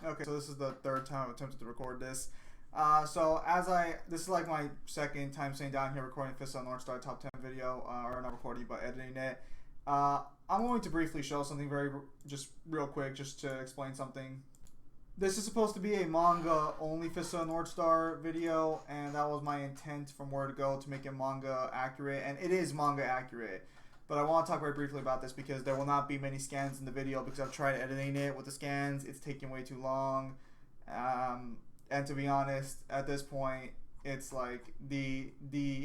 Okay, so this is the third time I've attempted to record this. This is like my second time sitting down here recording Fist of the North Star top 10 video, or not recording but editing it. I'm going to briefly show something just real quick, just to explain something. This is supposed to be a manga only Fist of the North Star video, and that was my intent from where to go to make it manga accurate, and it is manga accurate. But I want to talk very briefly about this because there will not be many scans in the video because I've tried editing it with the scans. It's taking way too long. And to be honest, at this point, it's like the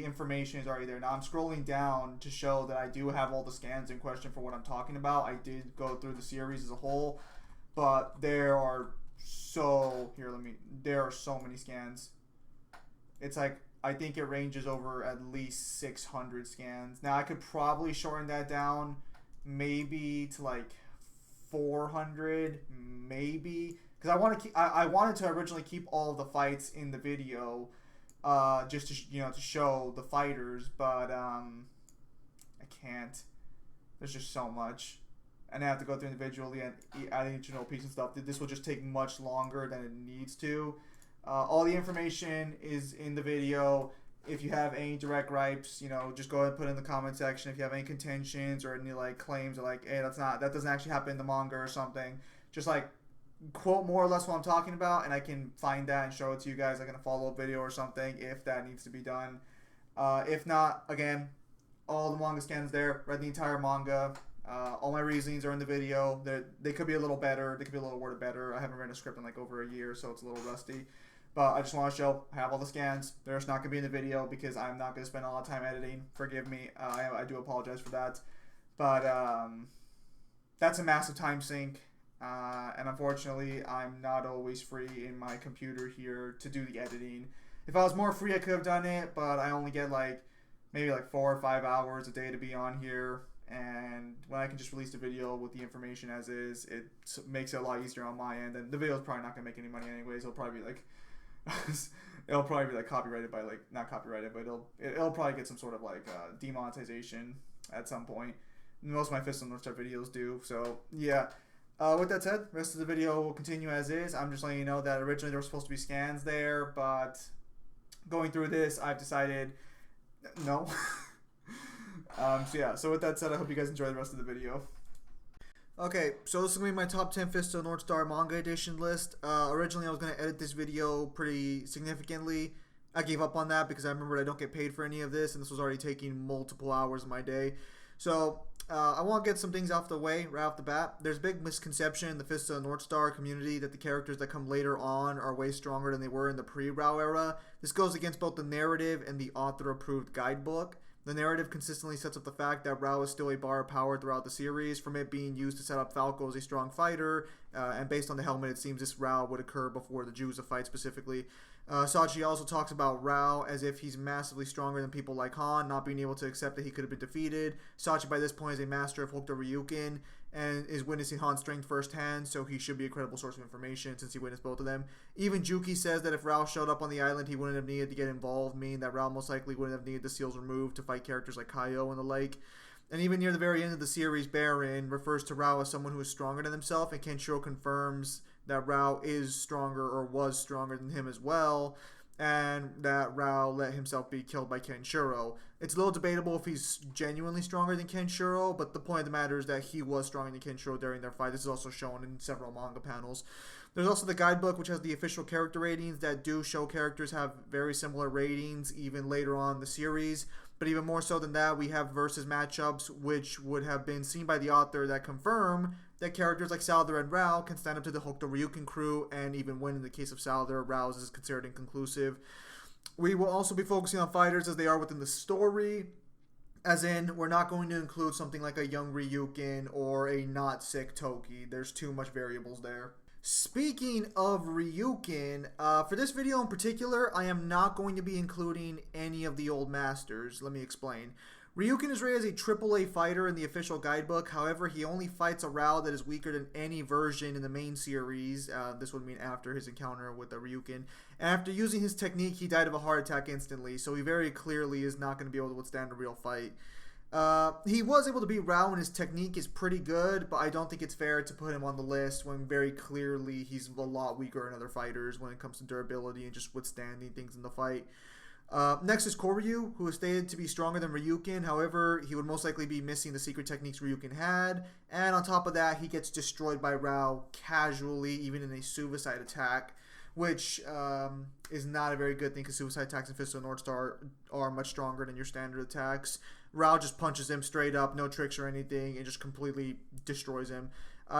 information is already there. Now I'm scrolling down to show that I do have all the scans in question for what I'm talking about. I did go through the series as a whole, but there are so many scans. It's like, I think it ranges over at least 600 scans. Now I could probably shorten that down maybe to like 400, maybe, because I wanted to originally keep all of the fights in the video, just to to show the fighters, but I can't. There's just so much, and I have to go through individually and add additional pieces and stuff. This will just take much longer than it needs to. All the information is in the video. If you have any direct gripes, just go ahead and put it in the comment section. If you have any contentions or any like claims or like, hey, that doesn't actually happen in the manga or something, just like quote more or less what I'm talking about, and I can find that and show it to you guys like in a follow-up video or something if that needs to be done. If not, again, all the manga scans there. Read the entire manga. All my reasonings are in the video. They could be a little better. They could be a little worded better. I haven't read a script in like over a year, so it's a little rusty. But I just want to show I have all the scans. They're just not going to be in the video because I'm not going to spend a lot of time editing. Forgive me. I do apologize for that. But that's a massive time sink. And unfortunately, I'm not always free in my computer here to do the editing. If I was more free, I could have done it. But I only get maybe 4 or 5 hours a day to be on here. And when I can just release the video with the information as is, it makes it a lot easier on my end. And the video is probably not going to make any money anyways. It'll probably be copyrighted by not copyrighted, but it'll probably get some sort of demonetization at some point. Most of my Fist of the North Star videos do. So yeah. With that said, the rest of the video will continue as is. I'm just letting you know that originally there were supposed to be scans there, but going through this, I've decided no. So with that said, I hope you guys enjoy the rest of the video. Okay, so this is going to be my top 10 Fist of the North Star manga edition list. Originally, I was going to edit this video pretty significantly. I gave up on that because I remembered I don't get paid for any of this, and this was already taking multiple hours of my day. So, I want to get some things off the way right off the bat. There's a big misconception in the Fist of the North Star community that the characters that come later on are way stronger than they were in the pre-Raoh era. This goes against both the narrative and the author-approved guidebook. The narrative consistently sets up the fact that Raoh is still a bar of power throughout the series, from it being used to set up Falco as a strong fighter, and based on the helmet, it seems this Raoh would occur before the Juza fight specifically. Sachi also talks about Raoh as if he's massively stronger than people like Han, not being able to accept that he could have been defeated. Sachi by this point is a master of Hokuto Ryukin and is witnessing Han's strength firsthand, so he should be a credible source of information since he witnessed both of them. Even Juki says that if Raoh showed up on the island, he wouldn't have needed to get involved, meaning that Raoh most likely wouldn't have needed the seals removed to fight characters like Kaioh and the like. And even near the very end of the series, Baron refers to Raoh as someone who is stronger than himself, and Kenshiro confirms that Raoh is stronger or was stronger than him as well, and that Raoh let himself be killed by Kenshiro. It's a little debatable if he's genuinely stronger than Kenshiro, but the point of the matter is that he was stronger than Kenshiro during their fight. This is also shown in several manga panels. There's also the guidebook, which has the official character ratings that do show characters have very similar ratings even later on in the series. But even more so than that, we have versus matchups, which would have been seen by the author that confirm that characters like Salazar and Raoh can stand up to the Hokuto Ryukin crew and even win in the case of Salazar. Raoh's is considered inconclusive. We will also be focusing on fighters as they are within the story, as in we're not going to include something like a young Ryukin or a not sick Toki. There's too much variables there. Speaking of Ryukin, for this video in particular, I am not going to be including any of the old masters. Let me explain. Ryukin is rated as a AAA fighter in the official guidebook. However, he only fights a Raoh that is weaker than any version in the main series. This would mean after his encounter with the Ryukin. After using his technique, he died of a heart attack instantly, so he very clearly is not going to be able to withstand a real fight. He was able to beat Raoh, and his technique is pretty good, but I don't think it's fair to put him on the list when very clearly he's a lot weaker than other fighters when it comes to durability and just withstanding things in the fight. Next is Koryu, who is stated to be stronger than Ryukin. However, he would most likely be missing the secret techniques Ryukin had. And on top of that, he gets destroyed by Raoh casually, even in a suicide attack, which is not a very good thing because suicide attacks in Fist of the North Star are much stronger than your standard attacks. Raoh just punches him straight up, no tricks or anything, and just completely destroys him.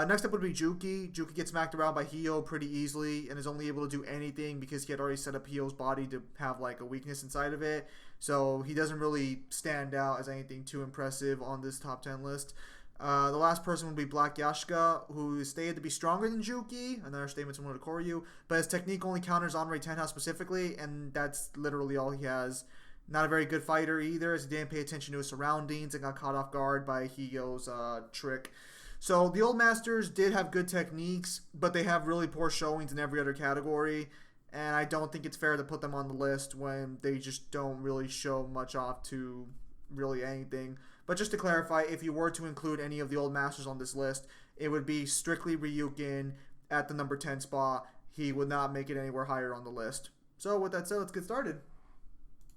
Next up would be Juki. Juki gets smacked around by Hio pretty easily and is only able to do anything because he had already set up Hio's body to have like a weakness inside of it. So he doesn't really stand out as anything too impressive on this top 10 list. The last person would be Black Yashka, who is stated to be stronger than Juki. Another statement similar to Koryu. But his technique only counters Enrei Tenha specifically, and that's literally all he has. Not a very good fighter either, as he didn't pay attention to his surroundings and got caught off guard by Hio's trick. So the Old Masters did have good techniques, but they have really poor showings in every other category, and I don't think it's fair to put them on the list when they just don't really show much off to really anything. But just to clarify, if you were to include any of the Old Masters on this list, it would be strictly Ryukin at the number 10 spot. He would not make it anywhere higher on the list. So with that said, let's get started.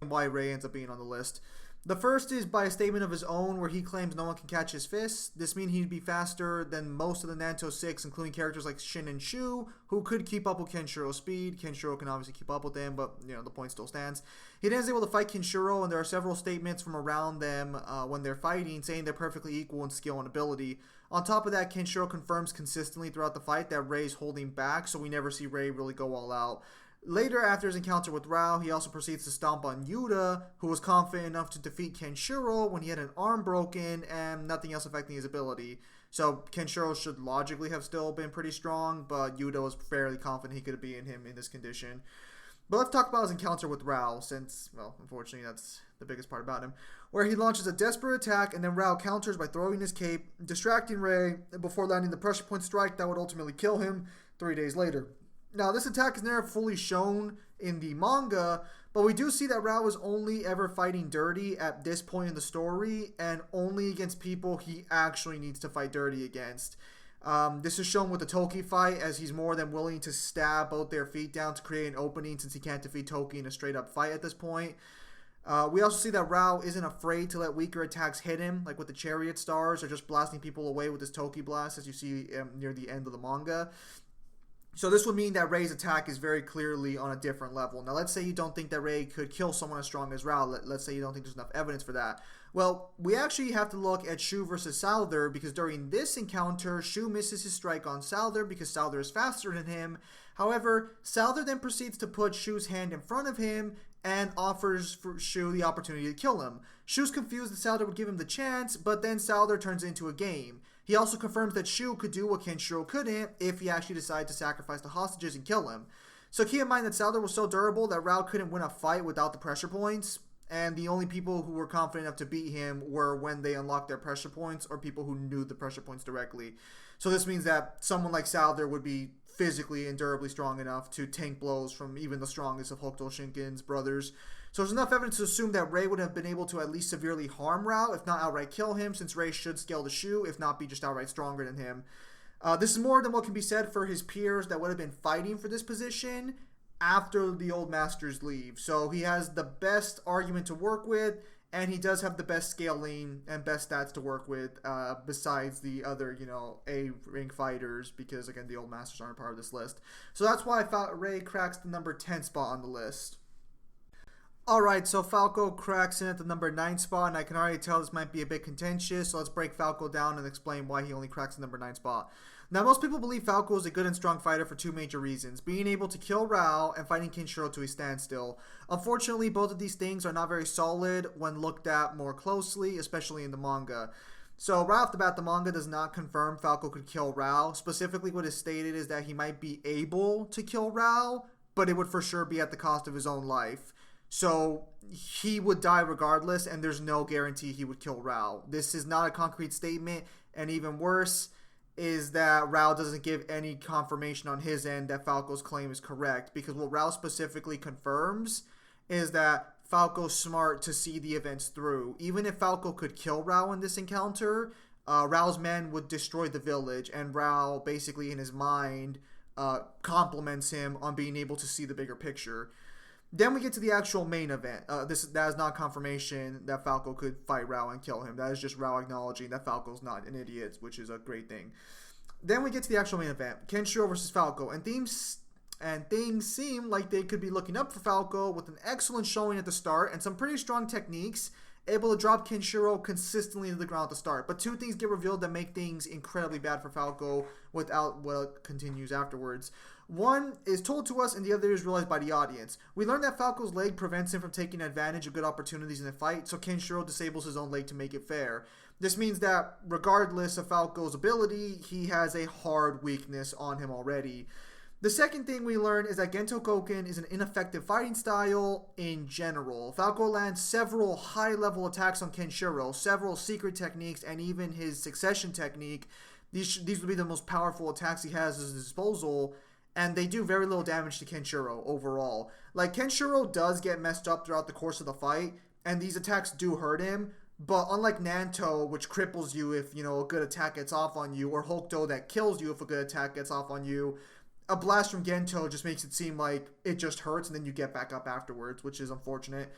Why Ray ends up being on the list. The first is by a statement of his own where he claims no one can catch his fists. This means he'd be faster than most of the Nanto 6, including characters like Shin and Shu, who could keep up with Kenshiro's speed. Kenshiro can obviously keep up with him, but the point still stands. He then is able to fight Kenshiro, and there are several statements from around them when they're fighting saying they're perfectly equal in skill and ability. On top of that, Kenshiro confirms consistently throughout the fight that Ray's holding back, so we never see Ray really go all out. Later, after his encounter with Raoh, he also proceeds to stomp on Yuta, who was confident enough to defeat Kenshiro when he had an arm broken and nothing else affecting his ability. So Kenshiro should logically have still been pretty strong, but Yuta was fairly confident he could beat him in this condition. But let's talk about his encounter with Raoh, since, well, unfortunately that's the biggest part about him, where he launches a desperate attack and then Raoh counters by throwing his cape, distracting Ray before landing the pressure point strike that would ultimately kill him 3 days later. Now, this attack is never fully shown in the manga, but we do see that Raoh is only ever fighting dirty at this point in the story, and only against people he actually needs to fight dirty against. This is shown with the Toki fight, as he's more than willing to stab both their feet down to create an opening since he can't defeat Toki in a straight-up fight at this point. We also see that Raoh isn't afraid to let weaker attacks hit him, like with the Chariot Stars, or just blasting people away with his Toki blast, as you see near the end of the manga. So this would mean that Ray's attack is very clearly on a different level. Now, let's say you don't think that Ray could kill someone as strong as Raoh. Let's say you don't think there's enough evidence for that. Well, we actually have to look at Shu versus Souther, because during this encounter, Shu misses his strike on Souther because Souther is faster than him. However, Souther then proceeds to put Shu's hand in front of him and offers for Shu the opportunity to kill him. Shu's confused that Souther would give him the chance, but then Souther turns it into a game. He also confirms that Shu could do what Kenshiro couldn't if he actually decided to sacrifice the hostages and kill him. So keep in mind that Souther was so durable that Raoh couldn't win a fight without the pressure points, and the only people who were confident enough to beat him were when they unlocked their pressure points or people who knew the pressure points directly. So this means that someone like Souther would be physically and durably strong enough to tank blows from even the strongest of Hokuto Shinken's brothers. So there's enough evidence to assume that Ray would have been able to at least severely harm Raoh, if not outright kill him, since Ray should scale the Shu, if not be just outright stronger than him. This is more than what can be said for his peers that would have been fighting for this position after the Old Masters leave. So he has the best argument to work with, and he does have the best scaling and best stats to work with, besides the other, A-rank fighters, because, again, the Old Masters aren't part of this list. So that's why I thought Ray cracks the number 10 spot on the list. Alright, so Falco cracks in at the number 9 spot, and I can already tell this might be a bit contentious, so let's break Falco down and explain why he only cracks the number 9 spot. Now, most people believe Falco is a good and strong fighter for two major reasons: being able to kill Raoh and fighting Kenshiro to a standstill. Unfortunately, both of these things are not very solid when looked at more closely, especially in the manga. So right off the bat, the manga does not confirm Falco could kill Raoh. Specifically, what is stated is that he might be able to kill Raoh, but it would for sure be at the cost of his own life. So he would die regardless, and there's no guarantee he would kill Raoh. This is not a concrete statement, and even worse is that Raoh doesn't give any confirmation on his end that Falco's claim is correct, because what Raoh specifically confirms is that Falco's smart to see the events through. Even if Falco could kill Raoh in this encounter, Raoh's men would destroy the village, and Raoh, basically in his mind, compliments him on being able to see the bigger picture. Then we get to the actual main event. That is not confirmation that Falco could fight Raoh and kill him. That is just Raoh acknowledging that Falco's not an idiot, which is a great thing. Then we get to the actual main event, Kenshiro versus Falco, and things seem like they could be looking up for Falco with an excellent showing at the start and some pretty strong techniques, able to drop Kenshiro consistently to the ground at the start. But two things get revealed that make things incredibly bad for Falco without what continues afterwards. One is told to us and the other is realized by the audience. We learn that Falco's leg prevents him from taking advantage of good opportunities in the fight, so Kenshiro disables his own leg to make it fair. This means that regardless of Falco's ability, he has a hard weakness on him already. The second thing we learn is that Gento Koken is an ineffective fighting style in general. Falco lands several high-level attacks on Kenshiro, several secret techniques, and even his succession technique. These would be the most powerful attacks he has at his disposal, and they do very little damage to Kenshiro overall. Like, Kenshiro does get messed up throughout the course of the fight, and these attacks do hurt him, but unlike Nanto, which cripples you if, a good attack gets off on you, or Hokuto that kills you if a good attack gets off on you, a blast from Gento just makes it seem like it just hurts and then you get back up afterwards, which is unfortunate.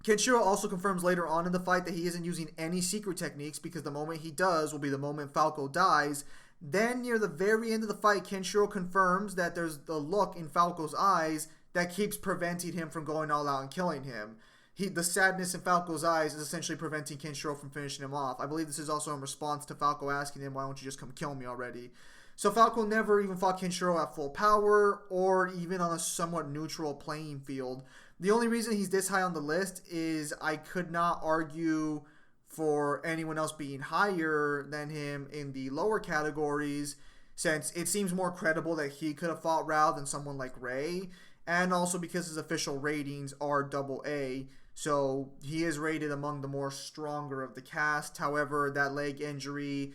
Kenshiro also confirms later on in the fight that he isn't using any secret techniques because the moment he does will be the moment Falco dies. Then near the very end of the fight, Kenshiro confirms that there's the look in Falco's eyes that keeps preventing him from going all out and killing him. The sadness in Falco's eyes is essentially preventing Kenshiro from finishing him off. I believe this is also in response to Falco asking him, why don't you just come kill me already? So Falco never even fought Kenshiro at full power or even on a somewhat neutral playing field. The only reason he's this high on the list is I could not argue for anyone else being higher than him in the lower categories, since it seems more credible that he could have fought Raoh than someone like Ray, and also because his official ratings are AA, so he is rated among the more stronger of the cast. However, that leg injury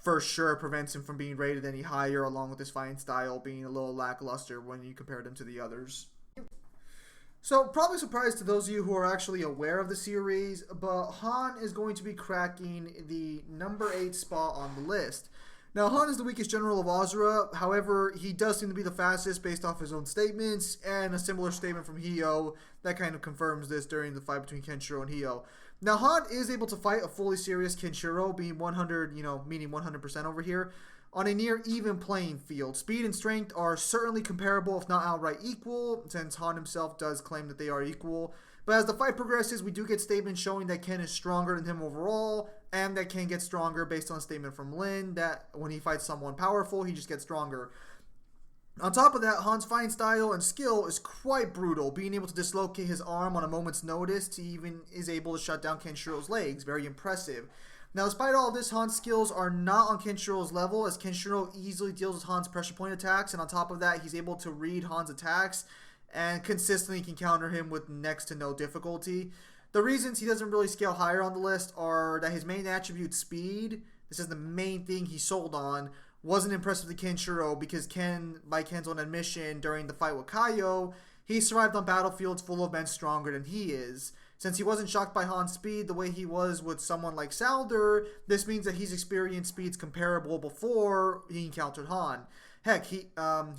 for sure prevents him from being rated any higher, along with his fighting style being a little lackluster when you compare them to the others. So, probably surprised to those of you who are actually aware of the series, but Han is going to be cracking the number 8 spot on the list. Now, Han is the weakest general of Asura, however, he does seem to be the fastest based off his own statements, and a similar statement from Hio that kind of confirms this during the fight between Kenshiro and Hio. Now, Han is able to fight a fully serious Kenshiro, being 100, meaning 100% over here, on a near even playing field. Speed and strength are certainly comparable, if not outright equal, since Han himself does claim that they are equal. But as the fight progresses, we do get statements showing that Ken is stronger than him overall, and that Ken gets stronger based on a statement from Lin, that when he fights someone powerful, he just gets stronger. On top of that, Han's fighting style and skill is quite brutal, being able to dislocate his arm on a moment's notice. He even is able to shut down Kenshiro's legs. Very impressive. Now, despite all of this, Han's skills are not on Kenshiro's level, as Kenshiro easily deals with Han's pressure point attacks, and on top of that, he's able to read Han's attacks and consistently can counter him with next to no difficulty. The reasons he doesn't really scale higher on the list are that his main attribute, speed, this is the main thing he sold on, wasn't impressive to Kenshiro because by Ken's own admission during the fight with Kaioh, he survived on battlefields full of men stronger than he is. Since he wasn't shocked by Han's speed the way he was with someone like Salder, this means that he's experienced speeds comparable before he encountered Han. Heck, he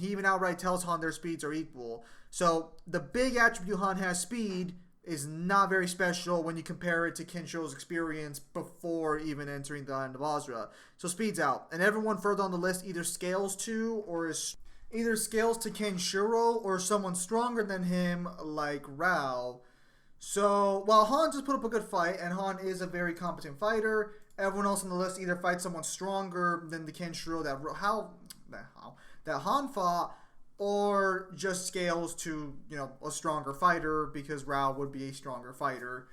even outright tells Han their speeds are equal. So the big attribute Han has, speed, is not very special when you compare it to Kenshiro's experience before even entering the Land of Asura. So speed's out. And everyone further on the list either scales to Kenshiro or someone stronger than him like Raoh. So while Han just put up a good fight, and Han is a very competent fighter, everyone else on the list either fights someone stronger than the Kenshiro that Han fought, or just scales to, a stronger fighter because Raoh would be a stronger fighter.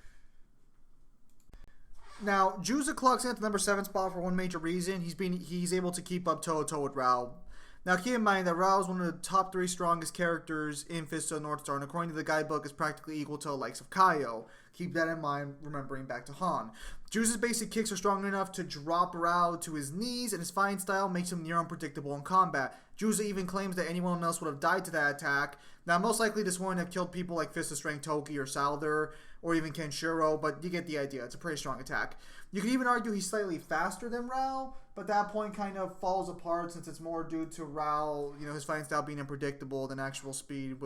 Now, Juza clocks in at the number 7 spot for one major reason. He's able to keep up toe-to-toe with Raoh. Now, keep in mind that Raoh is one of the top 3 strongest characters in Fist of the North Star, and according to the guidebook, is practically equal to the likes of Kaioh. Keep that in mind, remembering back to Han. Juza's basic kicks are strong enough to drop Raoh to his knees, and his fighting style makes him near unpredictable in combat. Juza even claims that anyone else would have died to that attack. Now, most likely this wouldn't have killed people like Fist of Strength Toki or Salder or even Kenshiro, but you get the idea. It's a pretty strong attack. You could even argue he's slightly faster than Raoh, but that point kind of falls apart since it's more due to Raoh, his fighting style being unpredictable than actual speed,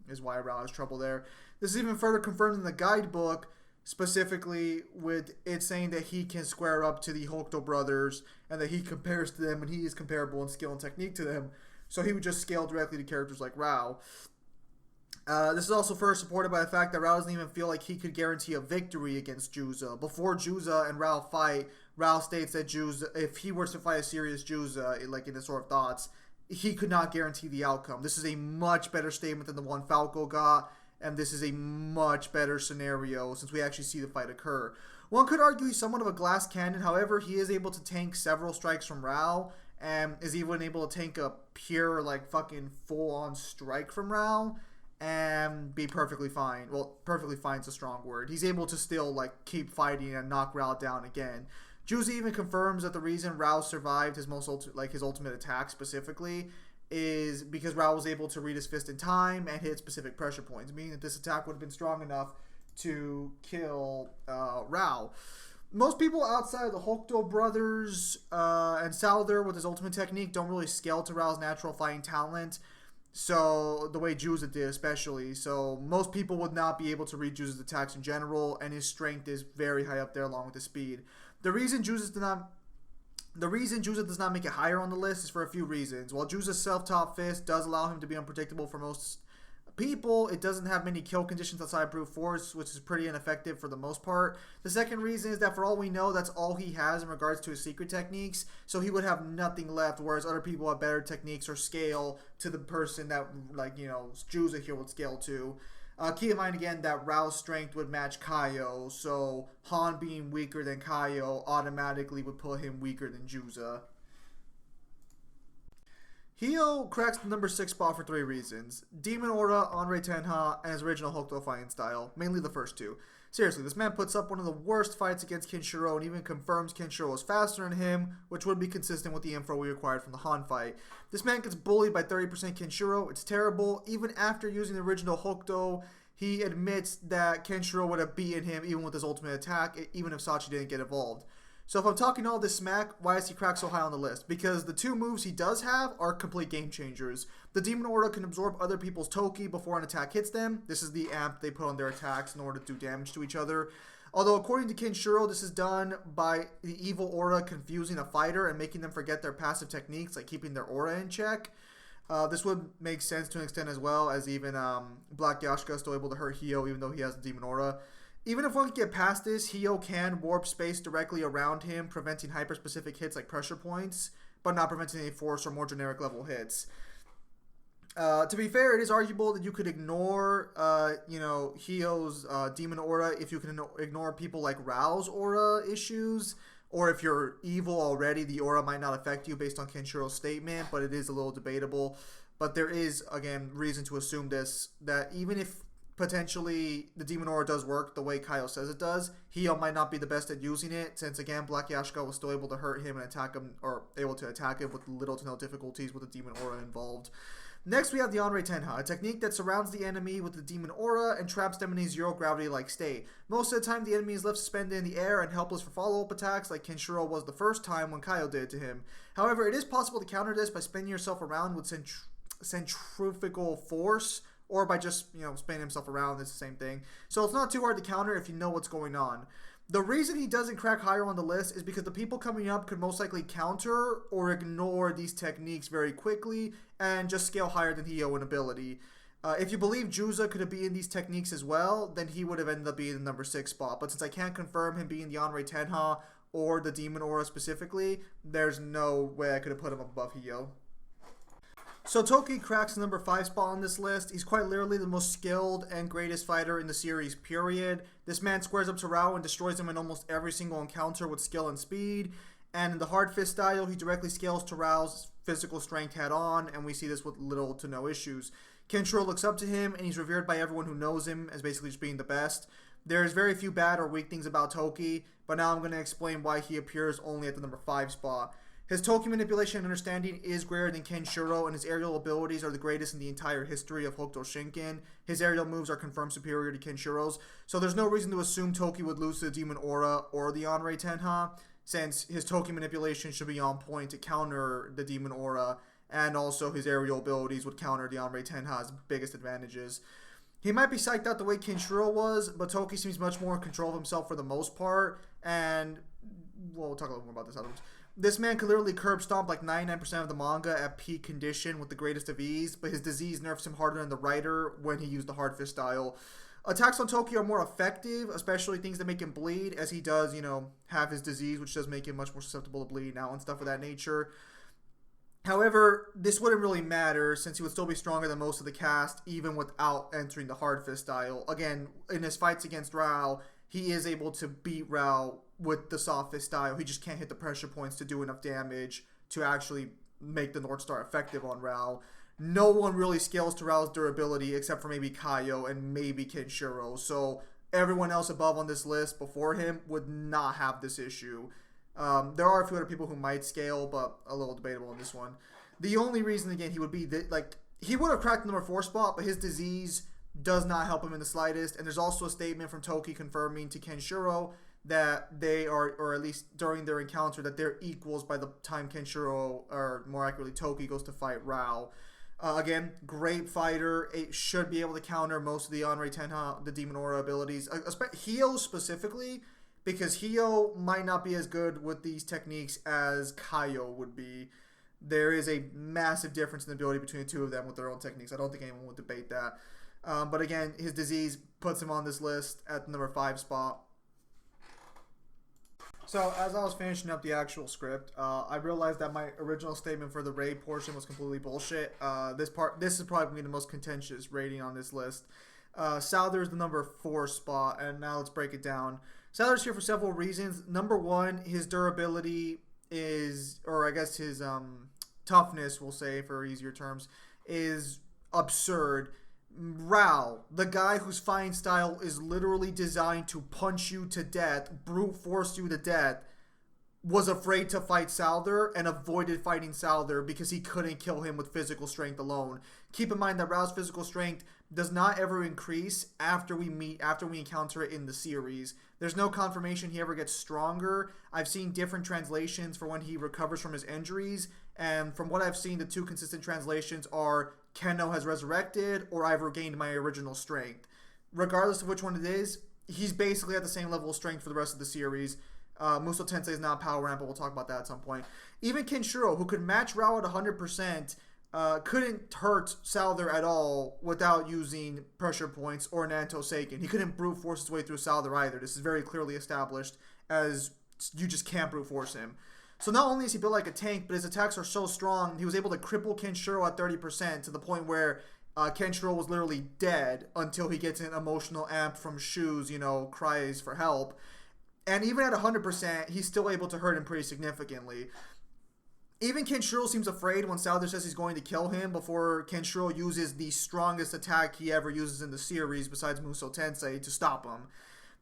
is why Raoh has trouble there. This is even further confirmed in the guidebook, specifically with it saying that he can square up to the Hokuto brothers and that he compares to them and he is comparable in skill and technique to them. So he would just scale directly to characters like Raoh. This is also further supported by the fact that Raoh doesn't even feel like he could guarantee a victory against Juza. Before Juza and Raoh fight, Raoh states that Juza, if he were to fight a serious Juza, like in his sort of thoughts, he could not guarantee the outcome. This is a much better statement than the one Falco got, and this is a much better scenario since we actually see the fight occur. One could argue he's somewhat of a glass cannon, however, he is able to tank several strikes from Raoh, and is even able to tank a pure, like, fucking full-on strike from Raoh, and be perfectly fine. Well, perfectly fine is a strong word. He's able to still, like, keep fighting and knock Raoh down again. Juza even confirms that the reason Raoh survived his his ultimate attack specifically is because Raoh was able to read his fist in time and hit specific pressure points, meaning that this attack would have been strong enough to kill Raoh. Most people outside of the Hokuto brothers and Salder with his ultimate technique don't really scale to Raoh's natural fighting talent. So, the way Juza did especially. So, most people would not be able to read Juza's attacks in general, and his strength is very high up there along with his speed. The reason Juza does not make it higher on the list is for a few reasons. While Juza's self-top fist does allow him to be unpredictable for most people, it doesn't have many kill conditions outside brute force, which is pretty ineffective for the most part. The second reason is that for all we know, that's all he has in regards to his secret techniques, so he would have nothing left, whereas other people have better techniques or scale to the person that, like, Juza here would scale to. Keep in mind again that Raoh's strength would match Kaioh, so Han being weaker than Kaioh automatically would put him weaker than Juza. Kaioh cracks the number 6 spot for 3 reasons. Demon Aura, Anrei Tenha, and his original Hokuto fighting style. Mainly the first two. Seriously, this man puts up one of the worst fights against Kenshiro and even confirms Kenshiro is faster than him, which would be consistent with the info we acquired from the Han fight. This man gets bullied by 30% Kenshiro. It's terrible. Even after using the original Hokuto, he admits that Kenshiro would have beaten him even with his ultimate attack, even if Sachi didn't get involved. So if I'm talking all this smack, why is he cracked so high on the list? Because the 2 moves he does have are complete game changers. The Demon Aura can absorb other people's Toki before an attack hits them. This is the amp they put on their attacks in order to do damage to each other. Although according to Kenshiro, this is done by the evil aura confusing a fighter and making them forget their passive techniques, like keeping their aura in check. This would make sense to an extent as well, as even Black Yashka is still able to hurt Kaioh even though he has the Demon Aura. Even if one can get past this, Kaioh can warp space directly around him, preventing hyper-specific hits like pressure points, but not preventing any force or more generic level hits. To be fair, it is arguable that you could ignore, Kaioh's Demon Aura if you can ignore people like Raoh's Aura issues, or if you're evil already, the Aura might not affect you based on Kenshiro's statement, but it is a little debatable. But there is, again, reason to assume this, that even if potentially the Demon Aura does work the way Kaioh says it does, Kaioh might not be the best at using it, since again Black Yashka was still able to hurt him and attack him, or able to attack him with little to no difficulties with the Demon Aura involved. Next we have the Anrei Tenha, a technique that surrounds the enemy with the Demon Aura and traps them in a zero gravity like state. Most of the time the enemy is left suspended in the air and helpless for follow-up attacks like Kenshiro was the first time when Kaioh did it to him. However, it is possible to counter this by spinning yourself around with centrifugal force, or by just, spinning himself around. It's the same thing. So it's not too hard to counter if you know what's going on. The reason he doesn't crack higher on the list is because the people coming up could most likely counter or ignore these techniques very quickly and just scale higher than Kaioh in ability. If you believe Juza could have been in these techniques as well, then he would have ended up being in the number 6 spot. But since I can't confirm him being the Anrei Tenha or the Demon Aura specifically, there's no way I could have put him above Kaioh. So Toki cracks the number 5 spot on this list. He's quite literally the most skilled and greatest fighter in the series, period. This man squares up to Raoh and destroys him in almost every single encounter with skill and speed. And in the hard fist style, he directly scales to Raoh's physical strength head on, and we see this with little to no issues. Kenshiro looks up to him, and he's revered by everyone who knows him as basically just being the best. There's very few bad or weak things about Toki, but now I'm going to explain why he appears only at the number 5 spot. His Toki manipulation and understanding is greater than Kenshiro, and his aerial abilities are the greatest in the entire history of Hokuto Shinken. His aerial moves are confirmed superior to Kenshiro's, so there's no reason to assume Toki would lose to the Demon Aura or the Onrei Tenha, since his Toki manipulation should be on point to counter the Demon Aura, and also his aerial abilities would counter the Onrei Tenha's biggest advantages. He might be psyched out the way Kenshiro was, but Toki seems much more in control of himself for the most part, and we'll talk a little more about this afterwards. This man could literally curb stomp like 99% of the manga at peak condition with the greatest of ease, but his disease nerfs him harder than the writer when he used the hard fist style. Attacks on Toki are more effective, especially things that make him bleed, as he does, have his disease, which does make him much more susceptible to bleed now and stuff of that nature. However, this wouldn't really matter since he would still be stronger than most of the cast, even without entering the hard fist style. Again, in his fights against Raoh, he is able to beat Raoh with the soft fist style. He just can't hit the pressure points to do enough damage to actually make the North Star effective on Raoh. No one really scales to Raoh's durability except for maybe Kaioh and maybe Kenshiro. So everyone else above on this list before him would not have this issue. There are a few other people who might scale, but a little debatable on this one. The only reason, again, he would be he would have cracked the number 4 spot, but his disease does not help him in the slightest. And there's also a statement from Toki confirming to Kenshiro that they are, or at least during their encounter, that they're equals by the time Kenshiro, or more accurately Toki, goes to fight Raoh. Again, great fighter. It should be able to counter most of the Onrei Tenha, the Demon Aura abilities. Hio specifically, because Hio might not be as good with these techniques as Kaioh would be. There is a massive difference in the ability between the two of them with their own techniques. I don't think anyone would debate that. But again, his disease puts him on this list at the number 5 spot. So, as I was finishing up the actual script, I realized that my original statement for the raid portion was completely bullshit. This is probably going to be the most contentious rating on this list. Souther is the number 4 spot, and now let's break it down. Souther's here for several reasons. Number 1, his durability is, or I guess his toughness, we'll say for easier terms, is absurd. Raoh, the guy whose fighting style is literally designed to punch you to death, brute force you to death, was afraid to fight Souther and avoided fighting Souther because he couldn't kill him with physical strength alone. Keep in mind that Raoh's physical strength does not ever increase after we encounter it in the series. There's no confirmation he ever gets stronger. I've seen different translations for when he recovers from his injuries, and from what I've seen, the 2 consistent translations are Kenno has resurrected or I've regained my original strength. Regardless of which one it is, he's basically at the same level of strength for the rest of the series. Muso Tensei is not power ramp, but we'll talk about that at some point. Even Kenshiro, who could match Raoh at 100%, couldn't hurt Souther at all without using pressure points or Nanto Seiken. He couldn't brute force his way through Souther either. This is very clearly established, as you just can't brute force him. So not only is he built like a tank, but his attacks are so strong, he was able to cripple Kenshiro at 30% to the point where Kenshiro was literally dead until he gets an emotional amp from Shoes, cries for help. And even at 100%, he's still able to hurt him pretty significantly. Even Kenshiro seems afraid when Souther says he's going to kill him before Kenshiro uses the strongest attack he ever uses in the series besides Muso Tensei to stop him.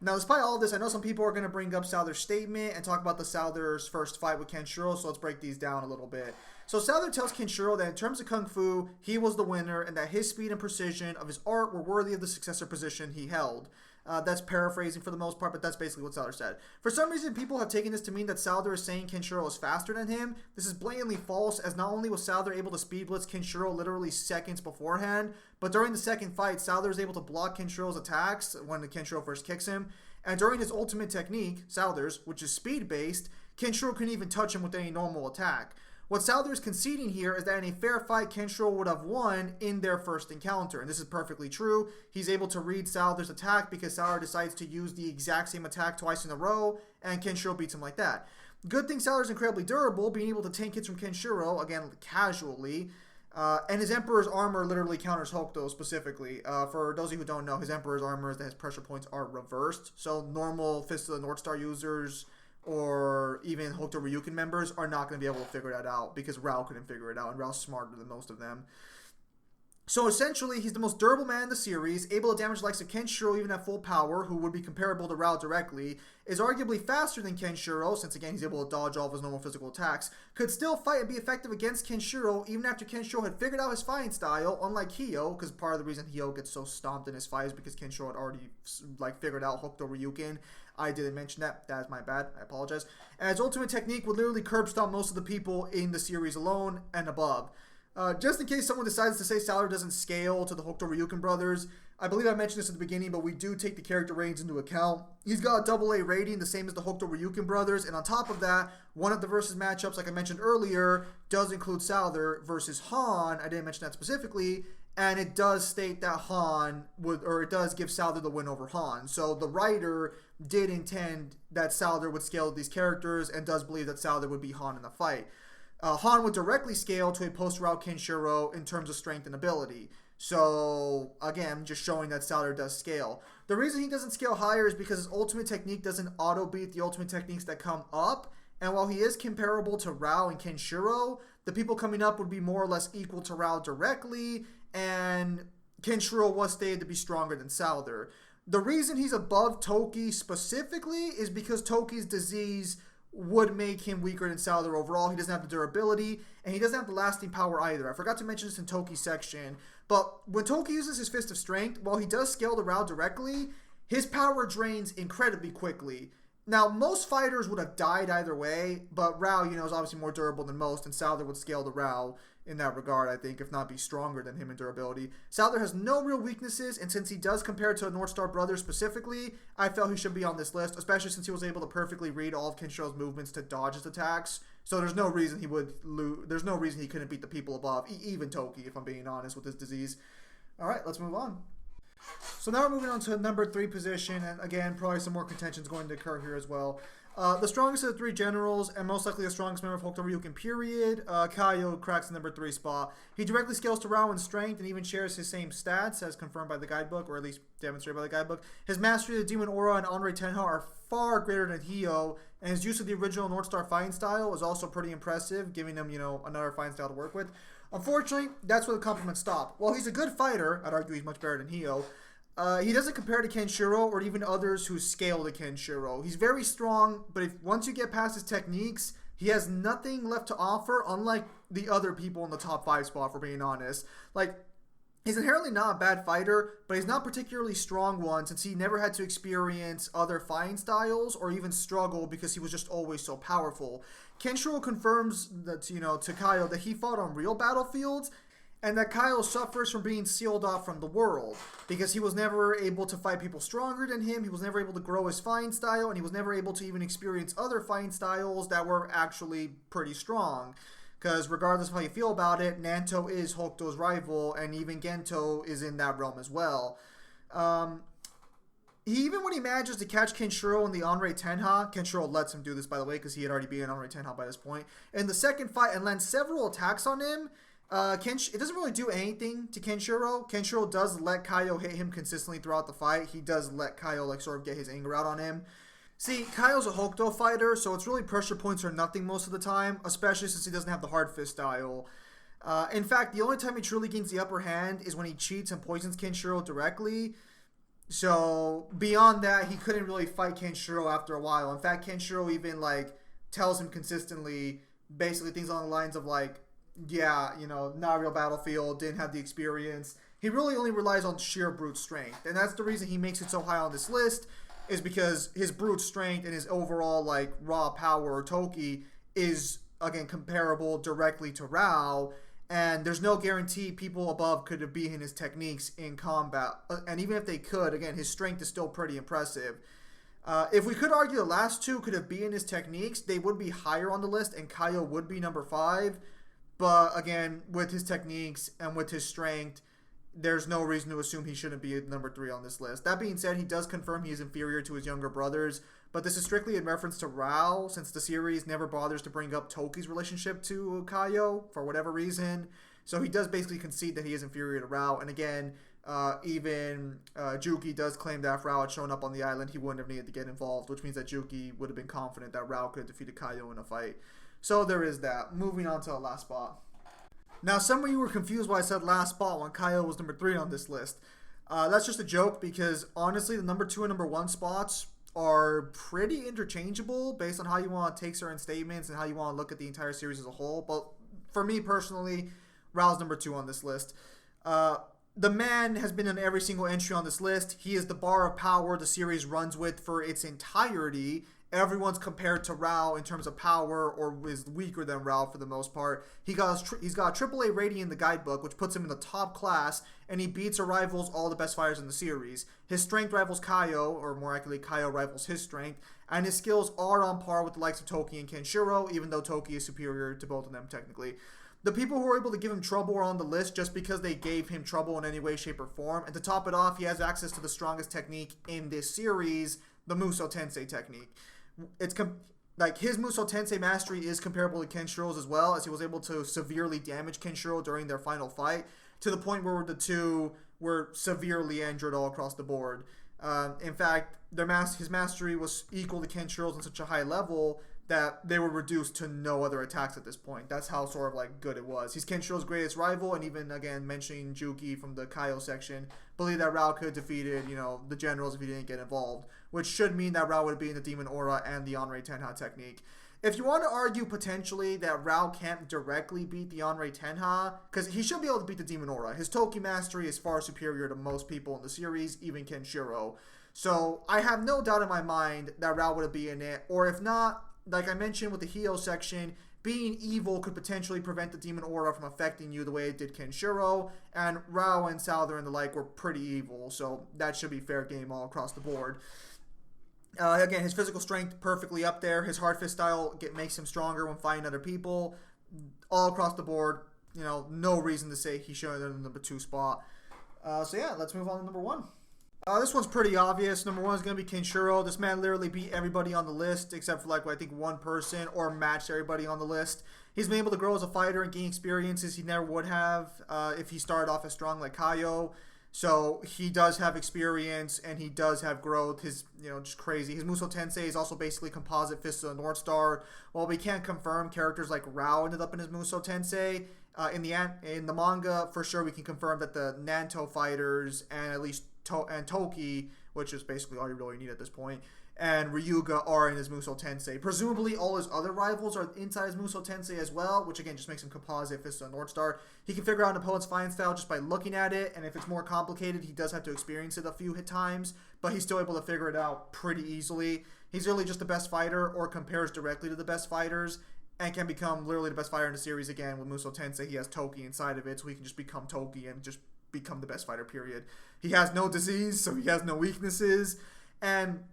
Now, despite all of this, I know some people are going to bring up Souther's statement and talk about the Souther's first fight with Kenshiro, so let's break these down a little bit. So Souther tells Kenshiro that in terms of Kung Fu, he was the winner and that his speed and precision of his art were worthy of the successor position he held. That's paraphrasing for the most part, but that's basically what Souther said. For some reason, people have taken this to mean that Souther is saying Kenshiro is faster than him. This is blatantly false, as not only was Souther able to speed blitz Kenshiro literally seconds beforehand, but during the second fight, Souther is able to block Kenshiro's attacks when Kenshiro first kicks him. And during his ultimate technique, Souther's, which is speed-based, Kenshiro couldn't even touch him with any normal attack. What Souther is conceding here is that in a fair fight, Kenshiro would have won in their first encounter. And this is perfectly true. He's able to read Souther's attack because Souther decides to use the exact same attack twice in a row, and Kenshiro beats him like that. Good thing Souther's incredibly durable, being able to tank hits from Kenshiro, again, casually. And his Emperor's armor literally counters Hokuto specifically. For those of you who don't know, his Emperor's armor is that his pressure points are reversed. So normal Fist of the North Star users or even Hokuto Ryuken members are not going to be able to figure that out because Raoh couldn't figure it out, and Raoh's smarter than most of them. So essentially, he's the most durable man in the series, able to damage the likes of Kenshiro even at full power, who would be comparable to Raoh directly, is arguably faster than Kenshiro, since again he's able to dodge all of his normal physical attacks, could still fight and be effective against Kenshiro even after Kenshiro had figured out his fighting style, unlike Kaioh, because part of the reason Kaioh gets so stomped in his fight is because Kenshiro had already figured out Hokuto Ryuken. I didn't mention that. That is my bad. I apologize. And his ultimate technique would literally curb stomp most of the people in the series alone and above. Just in case someone decides to say Salary doesn't scale to the Hokuto Ryuken brothers, I believe I mentioned this at the beginning, but we do take the character ratings into account. He's got a AA rating, the same as the Hokuto Ryuken brothers, and on top of that, one of the versus matchups, like I mentioned earlier, does include Salary versus Han. I didn't mention that specifically, and it does state that it does give Salary the win over Han. So the writer did intend that Salary would scale these characters, and does believe that Salary would be Han in the fight. Han would directly scale to a post-Raoh Kenshiro in terms of strength and ability. So, again, just showing that Salary does scale. The reason he doesn't scale higher is because his ultimate technique doesn't auto-beat the ultimate techniques that come up. And while he is comparable to Raoh and Kenshiro, the people coming up would be more or less equal to Raoh directly. And Kenshiro was stated to be stronger than Salary. The reason he's above Toki specifically is because Toki's disease would make him weaker than Salary overall. He doesn't have the durability, and he doesn't have the lasting power either. I forgot to mention this in Toki's section, but when Toki uses his Fist of Strength, while he does scale to Raoh directly, his power drains incredibly quickly. Now, most fighters would have died either way, but Raoh, is obviously more durable than most, and Salary would scale to Raoh in that regard, I think, if not be stronger than him in durability. Salary has no real weaknesses, and since he does compare to a North Star brother specifically, I felt he should be on this list, especially since he was able to perfectly read all of Kenshiro's movements to dodge his attacks. So there's no reason he would lose. There's no reason he couldn't beat the people above, even Toki, if I'm being honest, with his disease. All right, let's move on. So now we're moving on to number 3 position, and again, probably some more contentions going to occur here as well. The strongest of the 3 generals, and most likely the strongest member of Hokuto Ryuken period, Kaioh cracks the number 3 spot. He directly scales to Raoh in strength and even shares his same stats as confirmed by the guidebook, or at least demonstrated by the guidebook. His mastery of the Demon Aura and Anrei Tenha are far greater than Kaioh, and his use of the original North Star fighting style is also pretty impressive, giving him, another fighting style to work with. Unfortunately, that's where the compliments stop. While he's a good fighter, I'd argue he's much better than Kaioh. He doesn't compare to Kenshiro or even others who scale to Kenshiro. He's very strong, but once you get past his techniques, he has nothing left to offer, unlike the other people in the top 5 spot, for being honest. He's inherently not a bad fighter, but he's not particularly strong one, since he never had to experience other fighting styles or even struggle because he was just always so powerful. Kenshiro confirms that, to Kaioh that he fought on real battlefields, and that Kaioh suffers from being sealed off from the world, because he was never able to fight people stronger than him, he was never able to grow his fighting style, and he was never able to even experience other fighting styles that were actually pretty strong. Because regardless of how you feel about it, Nanto is Hokuto's rival, and even Gento is in that realm as well. Even when he manages to catch Kenshiro in the Anrei Tenha, Kenshiro lets him do this, by the way, because he had already been in Anrei Tenha by this point, in the second fight and lands several attacks on him, it doesn't really do anything to Kenshiro. Kenshiro does let Kaioh hit him consistently throughout the fight. He does let Kaioh sort of get his anger out on him. See, Kaioh's a Hokuto fighter, so it's really pressure points or nothing most of the time, especially since he doesn't have the hard fist style. In fact, the only time he truly gains the upper hand is when he cheats and poisons Kenshiro directly. So beyond that, he couldn't really fight Kenshiro after a while. In fact, Kenshiro even tells him consistently basically things along the lines of yeah, not a real battlefield, didn't have the experience. He really only relies on sheer brute strength. And that's the reason he makes it so high on this list, is because his brute strength and his overall, raw power or Toki is, again, comparable directly to Raoh. And there's no guarantee people above could have beaten his techniques in combat. And even if they could, again, his strength is still pretty impressive. If we could argue the last 2 could have beaten his techniques, they would be higher on the list, and Kaioh would be number 5. But again, with his techniques and with his strength, there's no reason to assume he shouldn't be number 3 on this list. That being said, he does confirm he is inferior to his younger brothers, but this is strictly in reference to Raoh, since the series never bothers to bring up Toki's relationship to Kaioh for whatever reason. So he does basically concede that he is inferior to Raoh, and again, even Juki does claim that if Raoh had shown up on the island, he wouldn't have needed to get involved, which means that Juki would have been confident that Raoh could have defeated Kaioh in a fight. So there is that. Moving on to the last spot. Now, some of you were confused why I said last spot when Kaioh was number 3 on this list. That's just a joke because, honestly, the number 2 and number 1 spots are pretty interchangeable based on how you want to take certain statements and how you want to look at the entire series as a whole. But for me personally, Raoh's number 2 on this list. The man has been in every single entry on this list. He is the bar of power the series runs with for its entirety. Everyone's compared to Raoh in terms of power or is weaker than Raoh for the most part. He's got a AAA rating in the guidebook, which puts him in the top class, and he beats or rivals all the best fighters in the series. His strength rivals Kaioh, or more accurately, Kaioh rivals his strength, and his skills are on par with the likes of Toki and Kenshiro, even though Toki is superior to both of them technically. The people who are able to give him trouble are on the list just because they gave him trouble in any way, shape, or form. And to top it off, he has access to the strongest technique in this series, the Muso Tensei technique. It's like his Muso Tensei mastery is comparable to Kenshiro's as well, as he was able to severely damage Kenshiro during their final fight to the point where the two were severely injured all across the board. In fact, his mastery was equal to Kenshiro's on such a high level that they were reduced to no other attacks at this point. That's how sort of like good it was. He's Kenshiro's greatest rival, and even again mentioning Juki from the Kaioh section, believe that Raoh could have defeated, the generals if he didn't get involved, which should mean that Raoh would be in the Demon Aura and the Onrei Tenha technique. If you want to argue potentially that Raoh can't directly beat the Onrei Tenha, because he should be able to beat the Demon Aura. His Toki mastery is far superior to most people in the series, even Kenshiro. So I have no doubt in my mind that Raoh would be in it, or if not, like I mentioned with the Hio section, being evil could potentially prevent the Demon Aura from affecting you the way it did Kenshiro, and Raoh and Souther and the like were pretty evil, so that should be fair game all across the board. Again, his physical strength perfectly up there. His hard fist style makes him stronger when fighting other people. All across the board, no reason to say he should have done the number 2 spot. So yeah, let's move on to number 1. This one's pretty obvious. Number 1 is going to be Kenshiro. This man literally beat everybody on the list except for I think one person, or matched everybody on the list. He's been able to grow as a fighter and gain experiences he never would have if he started off as strong like Kaioh. So he does have experience and he does have growth. His, just crazy. His Muso Tensei is also basically composite Fist of the North Star. While we can't confirm characters like Raoh ended up in his Muso Tensei, in the manga, for sure we can confirm that the Nanto fighters and at least Toki, which is basically all you really need at this point, and Ryuga are in his Muso Tensei. Presumably all his other rivals are inside his Muso Tensei as well, which again just makes him composite Fist of the North Star. He can figure out an opponent's fighting style just by looking at it, and if it's more complicated, he does have to experience it a few times, but he's still able to figure it out pretty easily. He's really just the best fighter, or compares directly to the best fighters, and can become literally the best fighter in the series again. With Muso Tensei, he has Toki inside of it, so he can just become Toki and just become the best fighter, period. He has no disease, so he has no weaknesses, and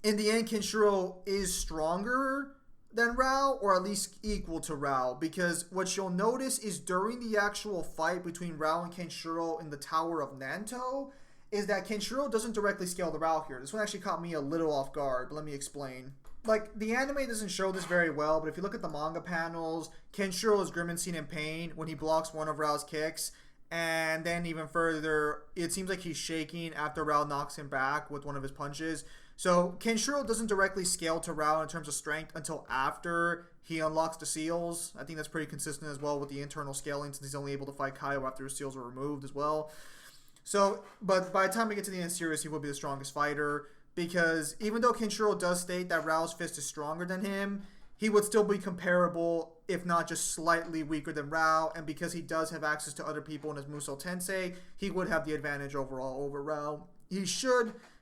in the end, Kenshiro is stronger than Raoh, or at least equal to Raoh, because what you'll notice is during the actual fight between Raoh and Kenshiro in the Tower of Nanto, is that Kenshiro doesn't directly scale the Raoh here. This one actually caught me a little off guard, but let me explain. The anime doesn't show this very well, but if you look at the manga panels, Kenshiro is grimacing in pain when he blocks one of Raoh's kicks, and then even further, it seems like he's shaking after Raoh knocks him back with one of his punches. So Kenshiro doesn't directly scale to Raoh in terms of strength until after he unlocks the seals. I think that's pretty consistent as well with the internal scaling, since he's only able to fight Kaioh after his seals are removed as well. So, but by the time we get to the end of the series, he will be the strongest fighter, because even though Kenshiro does state that Raoh's fist is stronger than him, he would still be comparable, if not just slightly weaker than Raoh, and because he does have access to other people in his Muso Tensei, he would have the advantage overall over Raoh.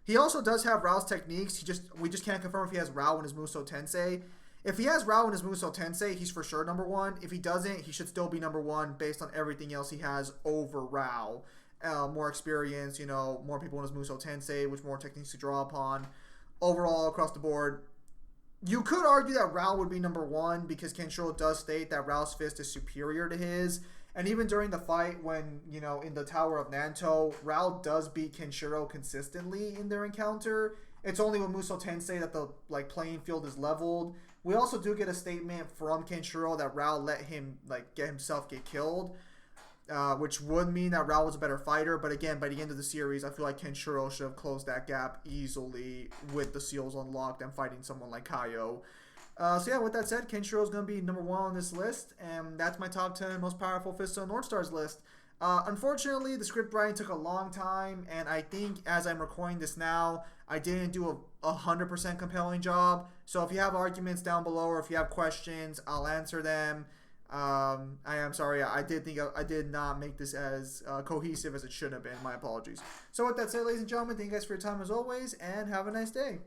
He also does have Raoh's techniques. We just can't confirm if he has Raoh in his Muso Tensei. If he has Raoh in his Muso Tensei, he's for sure number 1. If he doesn't, he should still be number 1 based on everything else he has over Raoh. More experience, more people in his Muso Tensei, which more techniques to draw upon. Overall, across the board, you could argue that Raoh would be number 1 because Kenshiro does state that Raoh's fist is superior to his. And even during the fight when, in the Tower of Nanto, Raoh does beat Kenshiro consistently in their encounter. It's only with Muso Tensei that the playing field is leveled. We also do get a statement from Kenshiro that Raoh let him get killed, which would mean that Raoh was a better fighter. But again, by the end of the series, I feel like Kenshiro should have closed that gap easily with the seals unlocked and fighting someone like Kaioh. So yeah, with that said, Kenshiro is going to be number 1 on this list, and that's my top 10 most powerful Fist of North Stars list. Unfortunately, the script writing took a long time, and I think as I'm recording this now, I didn't do a 100% compelling job. So if you have arguments down below, or if you have questions, I'll answer them. I am sorry. I did not make this as cohesive as it should have been. My apologies. So with that said, ladies and gentlemen, thank you guys for your time as always, and have a nice day.